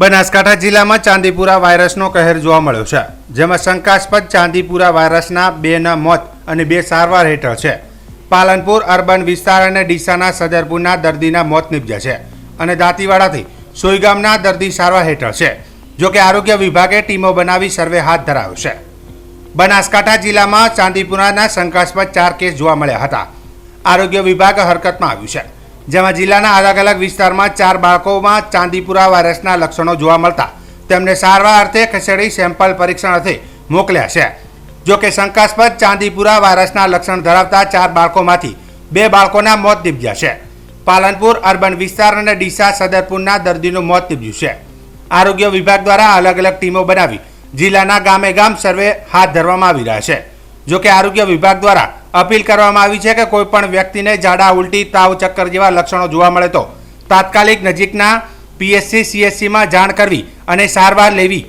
બનાસકાંઠા જિલ્લામાં ચાંદીપુરા વાયરસનો કહેર જોવા મળ્યો છે, જેમાં શંકાસ્પદ ચાંદીપુરા વાયરસના 2ના મોત અને 2 સારવાર હેઠળ છે. પાલનપુર અર્બન વિસ્તાર અને ડીસાના સદરપુરના દર્દીના મોત નીપજ્યા છે અને દાંતીવાડાથી સોઈગામના દર્દી સારવાર હેઠળ છે. જોકે આરોગ્ય વિભાગે ટીમો બનાવી સર્વે હાથ ધરાયો છે. બનાસકાંઠા જિલ્લામાં ચાંદીપુરાના શંકાસ્પદ 4 કેસ જોવા મળ્યા હતા. આરોગ્ય વિભાગ હરકતમાં આવ્યું છે, જેમાં જિલ્લાના અલગ અલગ વિસ્તારમાં 4 બાળકોમાં ચાંદીપુરા વાયરસના લક્ષણો જોવા મળતા તેમને સારવાર અર્થે ખસેડી સેમ્પલ પરીક્ષણ અર્થે મોકલ્યા છે. જોકે શંકાસ્પદ ચાંદીપુરા વાયરસના લક્ષણ ધરાવતા 4 બાળકોમાંથી 2 બાળકોના મોત નીપજ્યા છે. પાલનપુર અર્બન વિસ્તાર અને ડીસા સદરપુરના દર્દીનું મોત નીપજ્યું છે. આરોગ્ય વિભાગ દ્વારા અલગ અલગ ટીમો બનાવી જિલ્લાના ગામે ગામ સર્વે હાથ ધરવામાં આવી રહ્યા છે. જોકે આરોગ્ય વિભાગ દ્વારા અપીલ કરવામાં આવી છે કે કોઈપણ વ્યક્તિને ઝાડા, ઉલટી, તાવ, ચક્કર જેવા લક્ષણો જોવા મળે તો તાત્કાલિક નજીકના PSC CSCમાં જાણ કરવી અને સારવાર લેવી